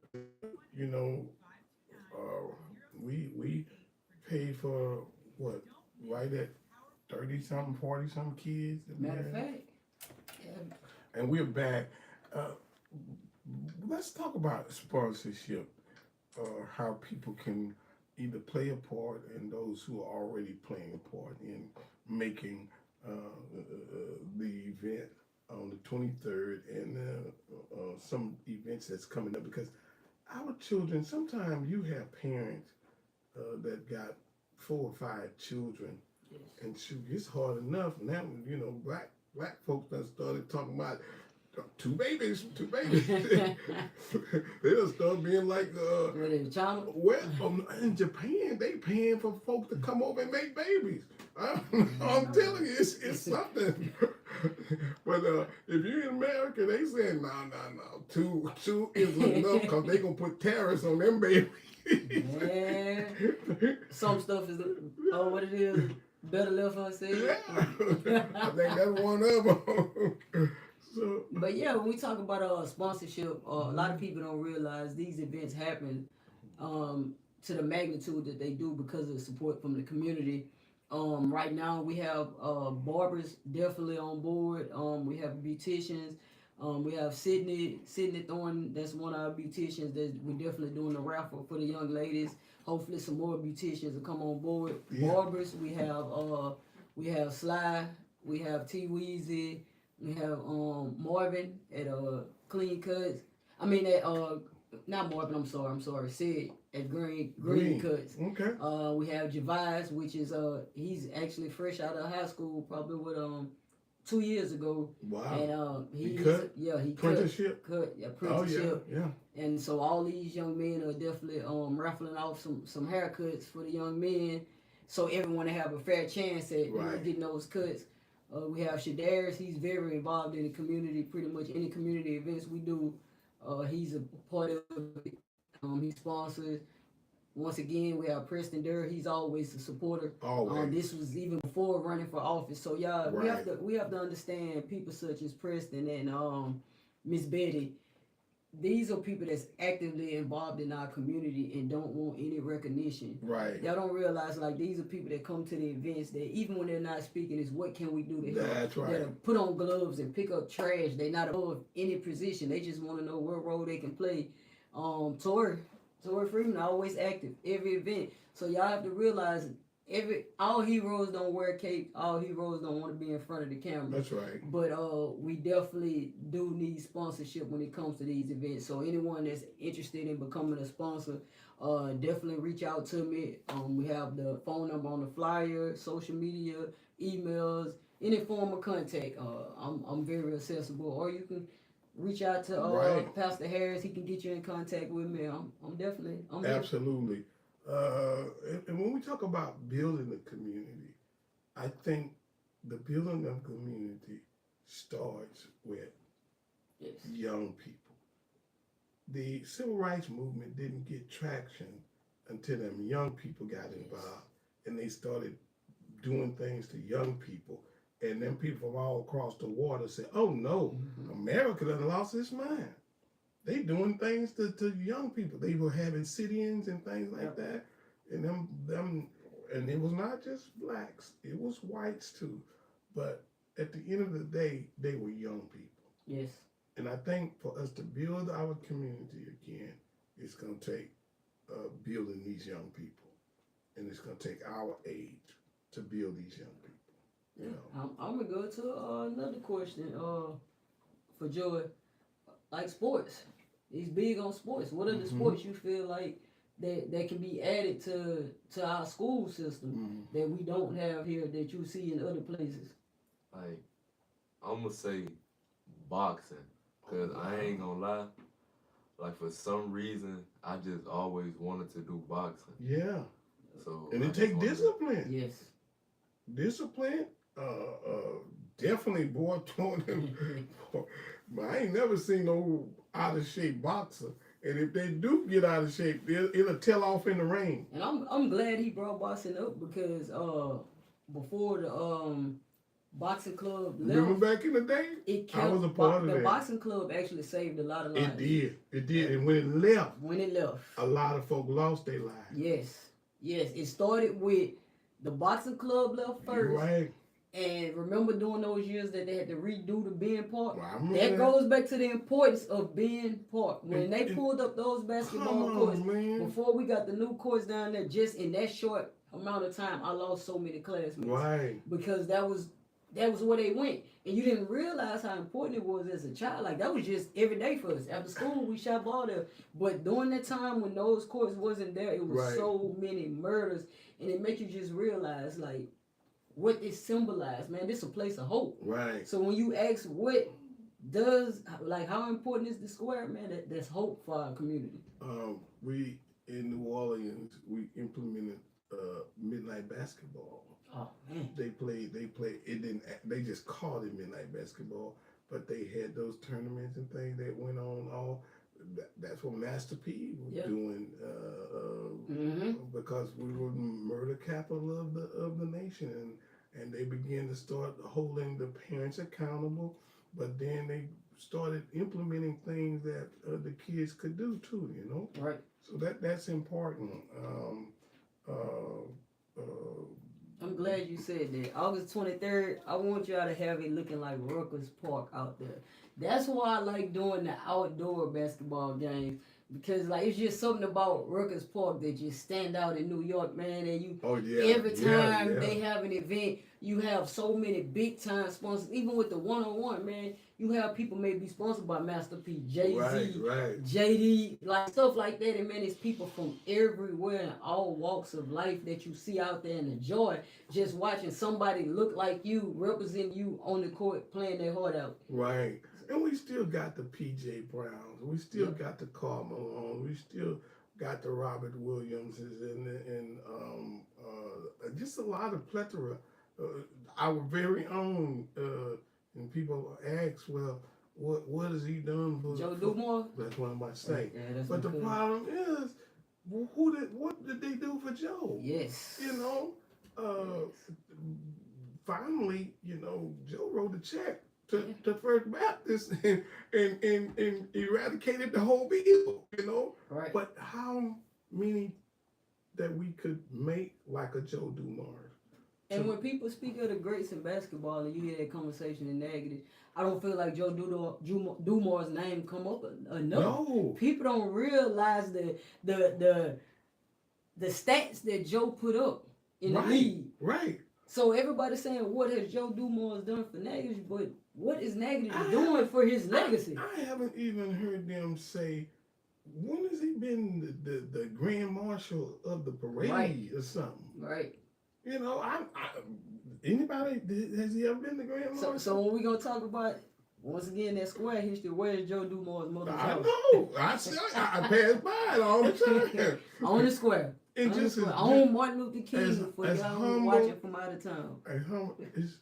you know, we paid for what, right at 30-something, 40-something kids. Matter of fact, And we're back. Let's talk about sponsorship. How people can either play a part and those who are already playing a part in making the event on the 23rd and some events that's coming up, because our children, sometimes you have parents that got 4 or 5 children, yes. and shoot, it's hard enough now. You know, black folks done started talking about two babies. They done started being like, What is it, China? well, in Japan, they paying for folks to come over and make babies. I'm telling you, it's something. But if you're in America, they saying, no, two is enough, because they gonna put tariffs on them babies. Yeah. Some stuff is, what it is, better left unsaid. Yeah. I think that's one of them. So, But yeah, when we talk about sponsorship, a lot of people don't realize these events happen to the magnitude that they do because of the support from the community. Right now we have barbers definitely on board. We have beauticians. We have Sydney Thornton. That's one of our beauticians. That we're definitely doing a raffle for the young ladies. Hopefully, some more beauticians will come on board. Yeah. Barbers. We have Sly. We have T Weezy. We have Marvin at Clean Cuts. I mean at not Marvin. I'm sorry. Sid at Green Cuts. okay. We have Javice, which is he's actually fresh out of high school, probably with 2 years ago, Wow. and He cut? he Apprenticeship? cut Oh, apprenticeship. yeah. And so all these young men are definitely raffling off some haircuts for the young men, so everyone to have a fair chance at Right. getting those cuts. We have Shadarius. He's very involved in the community. Pretty much any community events we do, he's a part of it. He sponsors. Once again, we have Preston Durr. He's always a supporter. Always. This was even before running for office. So y'all, Right. we have to understand people such as Preston and Miss Betty. These are people that's actively involved in our community and don't want any recognition. Right. Y'all don't realize, like, these are people that come to the events that even when they're not speaking, is what can we do to help? That's right. That'll put on gloves and pick up trash. They're not above any position. They just want to know what role they can play. Tori Freeman always active every event. So y'all have to realize all heroes don't wear cape. All heroes don't want to be in front of the camera. That's right. But we definitely do need sponsorship when it comes to these events. So anyone that's interested in becoming a sponsor, definitely reach out to me. We have the phone number on the flyer, social media, emails, any form of contact. I'm very accessible. Or you can reach out to Right. Pastor Harris. He can get you in contact with me. I'm definitely here. Absolutely. And when we talk about building a community, I think the building of community starts with Yes. young people. The civil rights movement didn't get traction until them young people got involved and they started doing things to young people. And then people from all across the water said, oh no, America done lost its mind. They doing things to young people. They were having sit-ins and things like that. And and it was not just blacks, it was whites too. But at the end of the day, they were young people. Yes. And I think for us to build our community again, it's going to take building these young people. And it's going to take our age to build these young people. You know? I'm gonna go to another question for Joy. Like sports, he's big on sports. What are the sports you feel like that can be added to our school system that we don't have here that you see in other places? Like, I'm gonna say boxing, cause I ain't gonna lie. Like for some reason, I just always wanted to do boxing. Yeah. So And I it just takes wanted- discipline. Yes. Discipline, definitely boy throwing them. But I ain't never seen no out of shape boxer. And if they do get out of shape, it'll tell off in the rain. And I'm glad he brought boxing up because before the boxing club Remember left, back in the day? it I kept was a part of the that. boxing club actually saved a lot of lives. It did. And when it left, When it left. a lot of folk lost their lives. Yes. It started with the boxing club left first. Right. And remember during those years that they had to redo the Ben Park? Well, I remember That goes back to the importance of Ben Park. When they pulled up those basketball Come courts, on, man. before we got the new courts down there, just in that short amount of time, I lost so many classmates. Right. Because that was where they went. And you didn't realize how important it was as a child. Like, that was just every day for us. After school, we shot ball there. But during that time when those courts wasn't there, it was Right. so many murders. And it make you just realize, like, what it symbolized. Man, this is a place of hope. Right. So when you ask what does, like, how important is the square, man, that's hope for our community. We in New Orleans, we implemented midnight basketball. Oh, man. They played. It didn't. They just called it midnight basketball, but they had those tournaments and things that went on. That's what Master P was Yeah. doing. Because we were the murder capital of the nation, and they began to start holding the parents accountable. But then they started implementing things that the kids could do too. You know. Right. So that's important. I'm glad you said that. August 23rd, I want y'all to have it looking like Rutgers Park out there. That's why I like doing the outdoor basketball games. Because, like, it's just something about Rutgers Park that just stand out in New York, man. And you, every time they have an event, you have so many big time sponsors. Even with the one-on-one, man, you have people maybe sponsored by Master P, Jay-Z, Right. JD, like stuff like that. And man, it's people from everywhere in all walks of life that you see out there and enjoy just watching somebody look like you, represent you on the court, playing their heart out. Right. And we still got the P.J. Browns. We still got the Karl Malone. We still got the Robert Williamses and just a lot of plethora. Our very own. And people ask, well, what has he done? Joe Dumars? That's what I'm about to say. Yeah, that's But the okay. problem is, what did they do for Joe? Yes. You know, finally, Joe wrote a check to First Baptist and eradicated the whole bill, Right. But how many that we could make like a Joe Dumars? And when people speak of the greats in basketball and you hear that conversation in negative, I don't feel like Joe Dumars' name come up enough. No. People don't realize the stats that Joe put up in the league. Right. So everybody's saying, what has Joe Dumars done for Negative? But what is Negative doing for his legacy? I haven't even heard them say, when has he been the grand marshal of the parade or something? Right. Anybody, has he ever been the grand marshal? So when we gonna talk about Once again, that square history, where's Joe Dumore's mother's I house? know. I pass by it all the time. On the square. It On the just is square. On Martin Luther King for as y'all who humble- watching from out of town. Is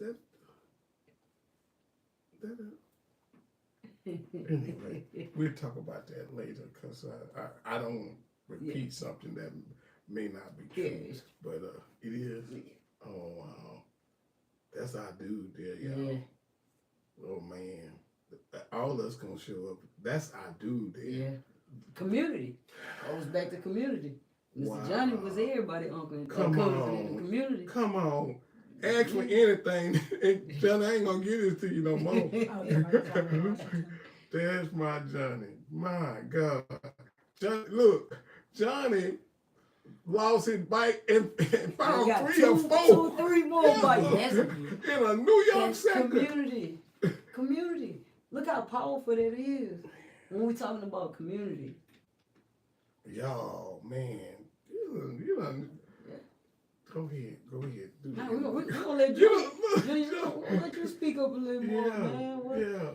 that anyway? We'll talk about that later because I don't want to repeat something that may not be true, Yes. but it is. Oh wow, that's our dude there, y'all. Yeah. Oh man, all us gonna show up. That's our dude there. Yeah. Community. Goes back to community. Mr. Wow. Johnny was everybody uncle and Come cousin on. in the community. Come on, ask me anything, and Johnny, I ain't gonna give this to you no more. Oh, yeah, my Johnny Washington. There's my Johnny. My God. Johnny lost his bike and We found got 3 or 4 two, 3 more Yeah. bikes. That's in a New York That's sector. community. Community. Look how powerful that is. When we're talking about community. Y'all, man. You done. Yeah. Go ahead. Do Now, that. we're gonna let You you, done- we'll let you speak up a little more, man. What, yeah.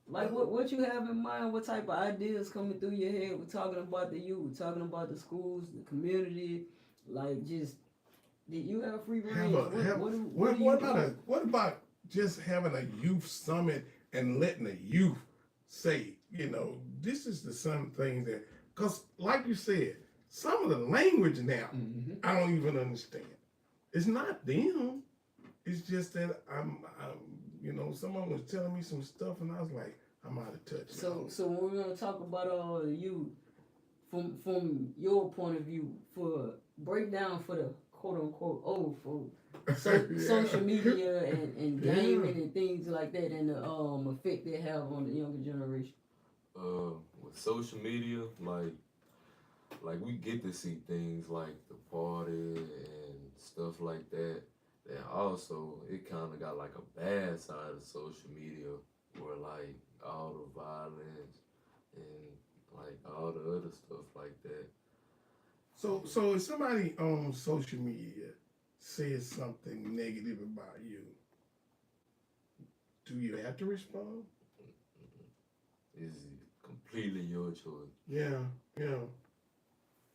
Like what you have in mind? What type of ideas coming through your head? We're talking about the youth. We're talking about the schools, the community. Like just, did you have free range? What about just having a youth summit and letting the youth say, this is the some things that, because like you said, some of the language now, I don't even understand. It's not them. It's just that I'm someone was telling me some stuff and I was like, I'm out of touch. So when we're gonna talk about the youth, from your point of view, for breakdown for the quote unquote old folk, Yeah. social media and Yeah. gaming and things like that, and the effect they have on the younger generation. With social media, like we get to see things like the party and stuff like that. And also, it kind of got like a bad side of social media where like all the violence and like all the other stuff like that. So if somebody on social media says something negative about you, do you have to respond? It's completely your choice. Yeah.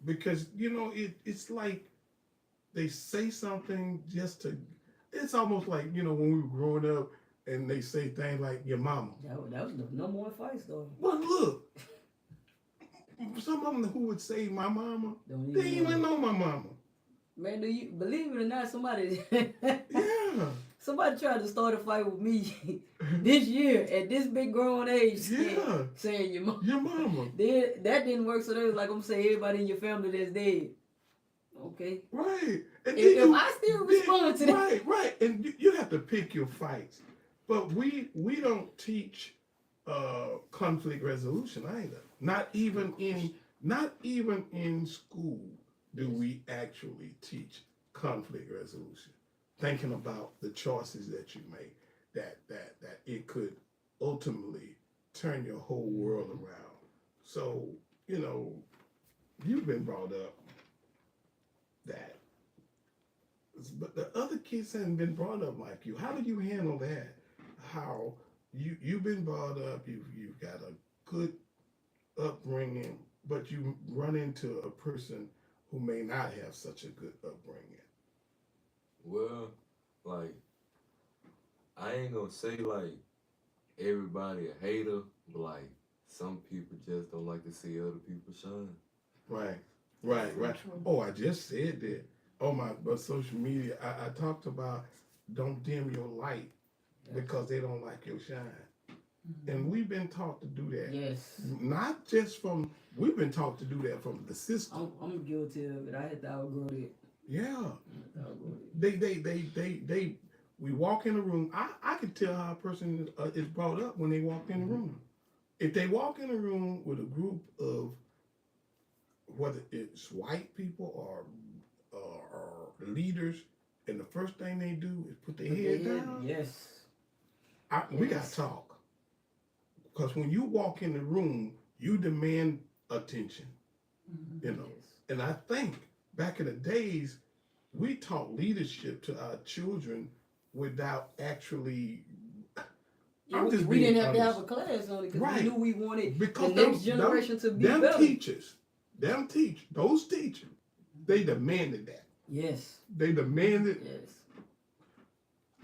Because it's like they say something just to. It's almost like when we were growing up and they say things like your mama. That was the number one fight story. Well, look, some of them who would say my mama, Don't they ain't even know my mama. Man, do you believe it or not? Somebody Yeah. somebody tried to start a fight with me this year at this big grown age. Yeah. Saying your mom. Your mama. Then that didn't work, so they was like, I'm saying everybody in your family that's dead. Okay. Right. And If I still respond to that. Right. And you have to pick your fights. But we don't teach conflict resolution either. Not even in school do we actually teach conflict resolution. Thinking about the choices that you make, that it could ultimately turn your whole world around. So, you've been brought up that. But the other kids haven't been brought up like you. How do you handle that? How you've been brought up, you've got a good upbringing, but you run into a person who may not have such a good upbringing. Well, like, I ain't gonna say like everybody a hater, but like some people just don't like to see other people shine. Right. True. Oh, I just said that. Oh but social media, I talked about don't dim your light because they don't like your shine. And we've been taught to do that. Yes. Not just we've been taught to do that from the system. I'm guilty of it. I had to outgrow it. Yeah. I had to outgrow it. They we walk in a room. I can tell how a person is brought up when they walk in the room. If they walk in a room with a group of, whether it's white people or leaders, and the first thing they do is put their head down, Yes. we got to talk. Because when you walk in the room, you demand attention. Yes. And I think back in the days, we taught leadership to our children without actually I'm just we being didn't have to have honest. a class on it because Right. we knew we wanted Because the next generation to be them better. teachers, those teachers, they demanded that. Yes. They demanded. Yes.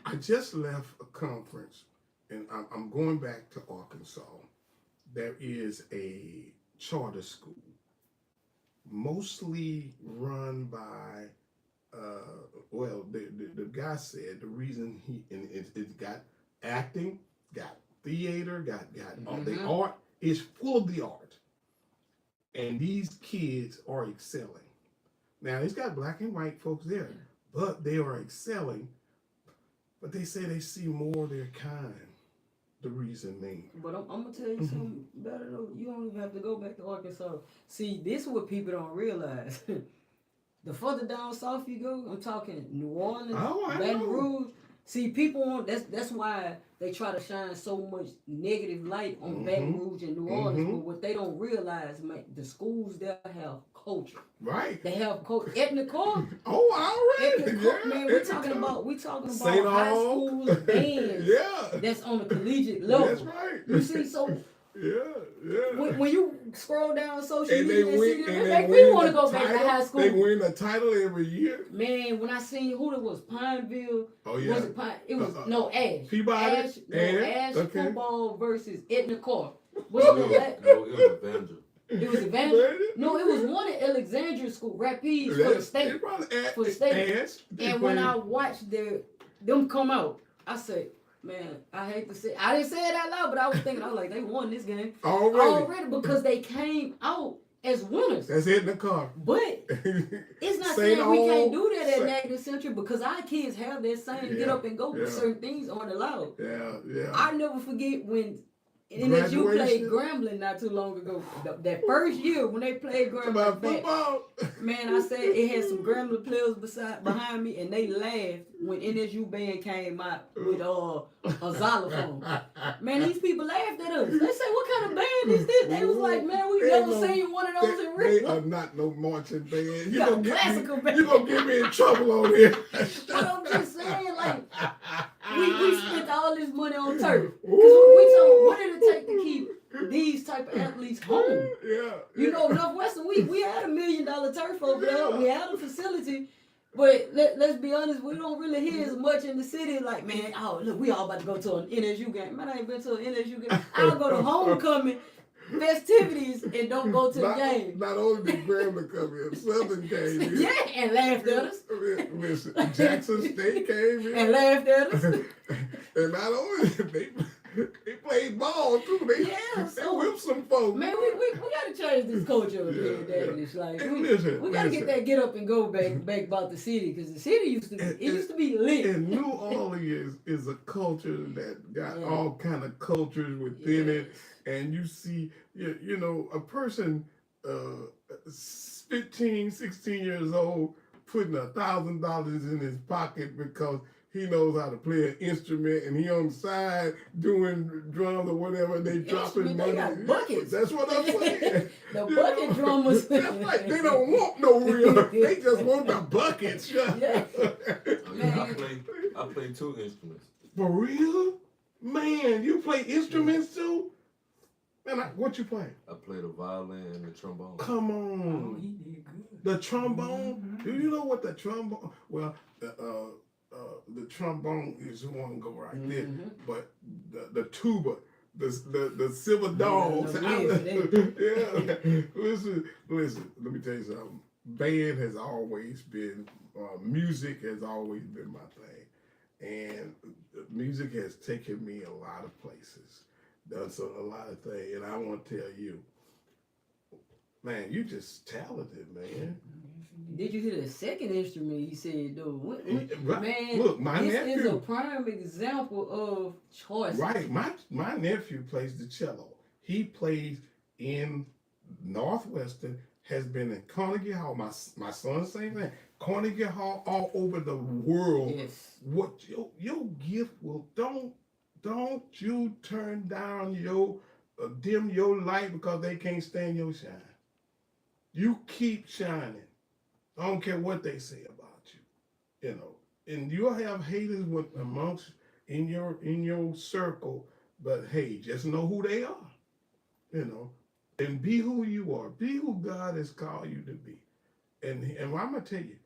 I just left a conference, and I'm going back to Arkansas. There is a charter school, mostly run by, well, the guy said the reason it got acting, got theater, got all the art, is full of the art. And these kids are excelling. Now, it's got black and white folks there, but they are excelling. But they say they see more of their kind, the reason they. But I'm gonna tell you something better though. You don't even have to go back to Arkansas. See, this is what people don't realize. The further down south you go, I'm talking New Orleans, Baton Rouge. See, people want that's why they try to shine so much negative light on Baton Rouge and New Orleans. But what they don't realize, man, the schools there have culture. Right. They have culture. Ethnic core. Oh, already. Ethnic core, man. We're talking about St. high Aug. school bands. Yeah. That's on the collegiate level. That's right. You see, so yeah. when you scroll down social And media they and win, see them, and they they make me win want to the go back to title. high school. They win a title every year. Man, when I seen who it was, Pineville. Oh yeah. Was it Pine? It was no Ash. Peabody. Ash Okay. football versus Etna Core. What's No, the it was Avenger. It was Evangel. No, it was one at Alexandria School, Rapides for the state. For the state. And when I watched them come out, I said, man, I hate to say, I didn't say it out loud, but I was thinking, I was like, they won this game already because they came out as winners. That's it in the car. But it's not saying we can't do that at Negative Century because our kids have that same get up and go, but certain things aren't allowed. Yeah. I never forget when NSU played Grambling not too long ago. That first year when they played Grambling, football. man, I said it had some Grambling players behind me, and they laughed when NSU band came out with a xylophone. Man, these people laughed at us. They said, "What kind of band is this?" They was like, "Man, we never seen one of those in real." They are not no marching band. You gonna get me in trouble on here. But I'm just saying, like, we spent all this money on turf. Because we talking, what did it take to keep these type of athletes home? Yeah. You know, Northwestern, we had $1 million turf over there. We had a facility. But let's be honest, we don't really hear as much in the city. Like, man, oh, look, we all about to go to an NSU game. Man, I ain't been to an NSU game. I'll go to homecoming festivities and don't go to the game. Not only did Grambling come in, Southern came in. Yeah, and laughed at us. Listen, Jackson State came in. And laughed at us. And not only they played ball too. They whipped some folks. Man, we gotta change this culture of here, David. Like we gotta get that get up and go back about the city because the city used to be lit. And New Orleans is a culture that got all kind of cultures within it. And you see, you know, a person 15, 16 years old putting $1,000 in his pocket because he knows how to play an instrument and he on the side doing drums or whatever. They dropping money. They got buckets. That's what I'm saying. The bucket drummers. That's like they don't want no real. They just want the buckets. Yeah. I play 2 instruments. For real? Man, you play instruments too? Man, what you play? I play the violin and the trombone. Come on. Oh, he did good. The trombone? Do you know what the trombone? Well, the trombone is the one go right there, but the tuba, the silver dogs. Listen. Let me tell you something. Band has always been, music has always been my thing, and music has taken me a lot of places, done a lot of things, and I want to tell you, man, you just talented, man. Did you hear the second instrument he said, though? Right. Man, look, my this nephew is a prime example of choice. Right, my nephew plays the cello. He plays in Northwestern, has been in Carnegie Hall. My son, same thing. Carnegie Hall all over the world. Yes. What your gift will don't you turn down your dim your light because they can't stand your shine. You keep shining. I don't care what they say about you know. And you'll have haters amongst in your circle, But hey, just know who they are, you know, and be who you are. Be who God has called you to be. And I'm gonna tell you,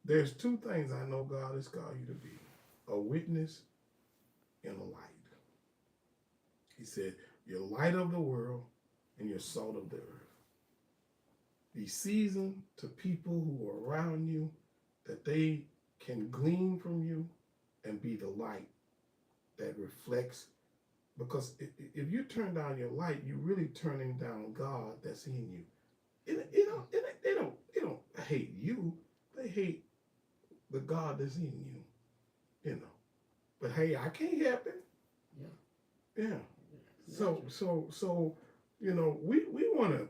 there's two things I know God has called you to be: a witness and a light. He said, "You're light of the world and you're salt of the earth." Be seasoned to people who are around you, that they can glean from you and be the light that reflects. Because if you turn down your light, you're really turning down God that's in you. They don't hate you. They hate the God that's in you. You know. But hey, I can't help it. Yeah. So you know, we want to.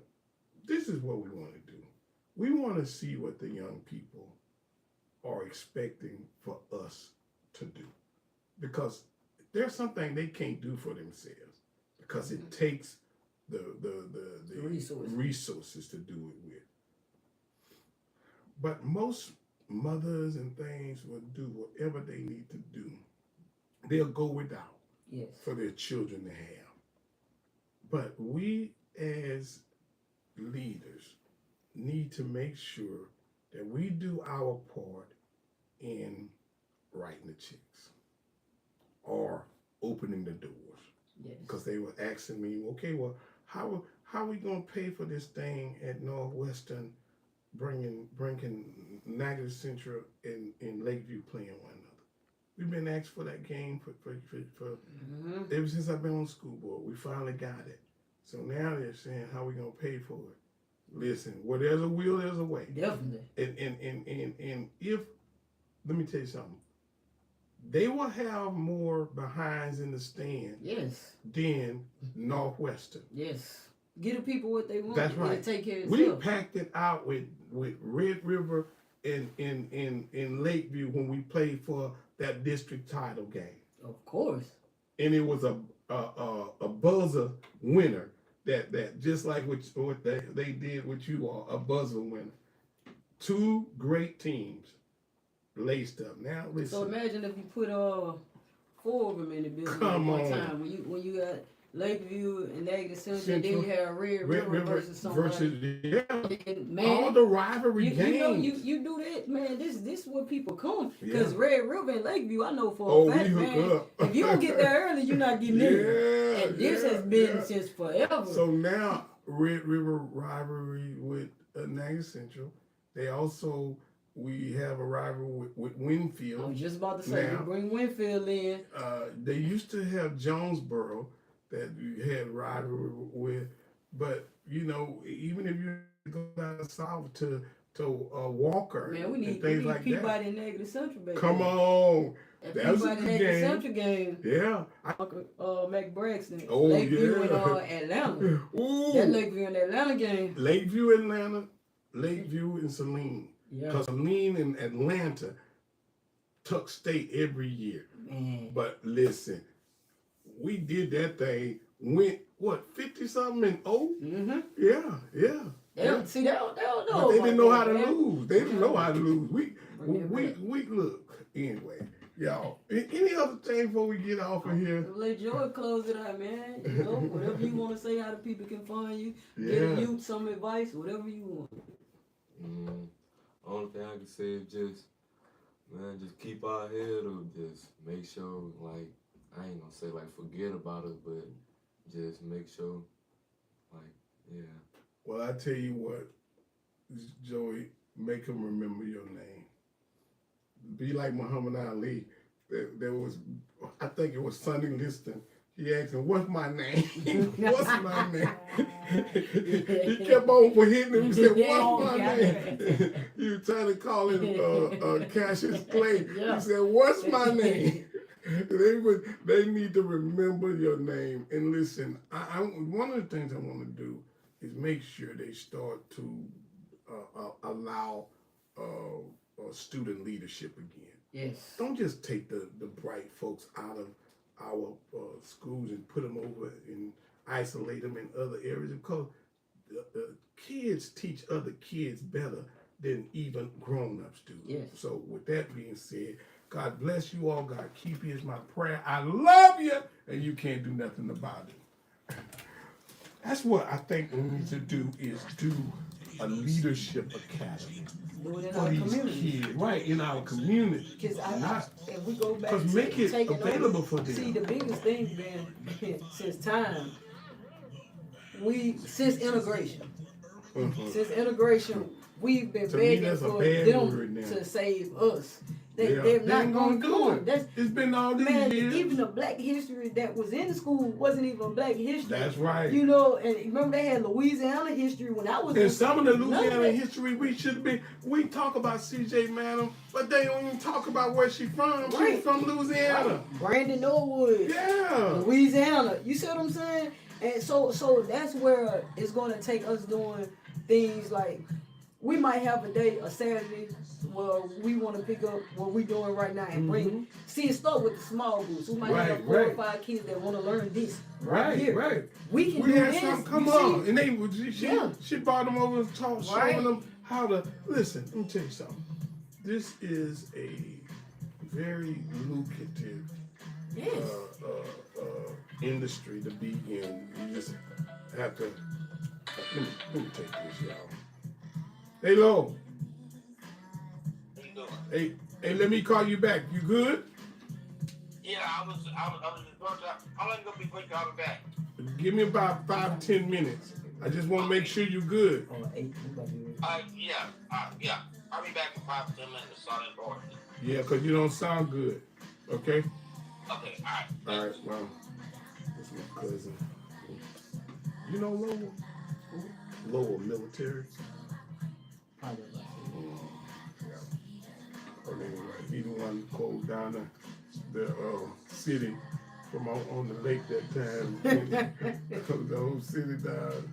This is what we want to do. We want to see what the young people are expecting for us to do, because there's something they can't do for themselves, because it takes the resources to do it with. But most mothers and things will do whatever they need to do. They'll go without for their children to have. But we as leaders need to make sure that we do our part in writing the checks or opening the doors. Because they were asking me, okay, well, how are we gonna pay for this thing at Northwestern, bringing Natchitoches Central in Lakeview playing one another? We've been asked for that game for ever since I've been on the school board. We finally got it. So now they're saying, how are we gonna pay for it? Listen, where there's a will, there's a way. Definitely. And if, let me tell you something, they will have more behinds in the stand than Northwestern. Get the people what they want. That's right. It'll take care of We itself. packed it out with Red River in Lakeview when we played for that district title game. Of course. And it was a buzzer winner. That just like what they did with you all, a buzzer winner. Two great teams laced up. Now listen. So imagine if you put 4 of them in the building at Come one on. time. When you got Lakeview and Natchitoches Central, then you have Red River versus somebody. Man, all the rivalry games. You know, you do that, man. This is where people come, because Red River and Lakeview, I know for a fact, we man. hook up. If you don't get there early, you're not getting in. And this has been since forever. So now Red River rivalry with Natchitoches Central. They also, we have a rivalry with Winfield. I was just about to say, now, you bring Winfield in. They used to have Jonesboro that you had rivalry with, but you know, even if you go down south to Walker, man, we need things like Peabody that. and Natchitoches Central, baby. Come on, that was a good Natchitoches game. Central game. Yeah, Mac Braxton. Oh, Lakeview yeah. and Atlanta. Ooh. That Lakeview and Atlanta game. Lakeview, Atlanta, Lakeview and Saline. Yeah. Because Saline and Atlanta took state every year. Man. But listen, we did that thing. Went what 50-something and 0? Mm-hmm. Yeah. They don't know. But they didn't know how to man. lose. They didn't know how to lose. We look anyway. Y'all, any other thing before we get off of here? Let Joy close it out, man. You know, whatever you want to say, how the people can find you. Yeah. Give youth some advice, whatever you want. Only thing I can say is just keep our head up. Just make sure, like, I ain't gonna say like forget about it, but just make sure, like, yeah. Well, I tell you what, Joey, make them remember your name. Be like Muhammad Ali. There was, I think it was Sonny Liston. He asked him, "What's my name? What's my name?" He kept on hitting him. He said, "What's my name?" He was trying to call him Cassius Clay. He said, "What's my name?" They need to remember your name. And listen, one of the things I want to do is make sure they start to allow student leadership again. Yes. Don't just take the bright folks out of our schools and put them over and isolate them in other areas, because the kids teach other kids better than even grown-ups do. Yes. So with that being said, God bless you all. God keep you is my prayer. I love you, and you can't do nothing about it. That's what I think we need to do is do a leadership academy Do it in for our these community. kids, right, in our community. Because Not- if we go back 'cause to make it taking available over, for them. See, the biggest thing been since time, since integration. Mhm. Since integration, we've been To me, begging that's a for bad them word now. to save us. They're They not ain't going gonna to do do it. it. That's, It's been all these man, years. even the black history that was in school wasn't even black history. That's right. You know, and remember they had Louisiana history when I was in And some of the school. None Louisiana that- history we talk about C.J. Madam, but they don't even talk about where she from. She's Right. from Louisiana. Brandon Norwood. Yeah. Louisiana. You see what I'm saying? And so that's where it's gonna take us doing things like we might have a Saturday where we want to pick up what we're doing right now and bring. See, it start with the small groups. We might have Right, 4 or right. 5 kids that want to learn this Right, here. right. We can We do had this. some come you on, see? and Yeah. she brought them over and taught, Right. showing them how to listen. Let me tell you something. This is a very lucrative Yes. industry to be in. You just have to. Let me take this, y'all. Hey, Lo. Hey, let me call you back. You good? Yeah, I was just going to. How long gonna be quick? I'll be back. Give me about 5-10 minutes. I just want to make sure you're good. Yeah. I'll be back in 5 to 10 minutes. Solid board. Yeah, because you don't sound good. Okay? Okay, all right. All right, well, that's my cousin. You know Lowell? Lowell military. Yeah. I mean, he the one closed down the city from on the lake that time. Closed the whole city down.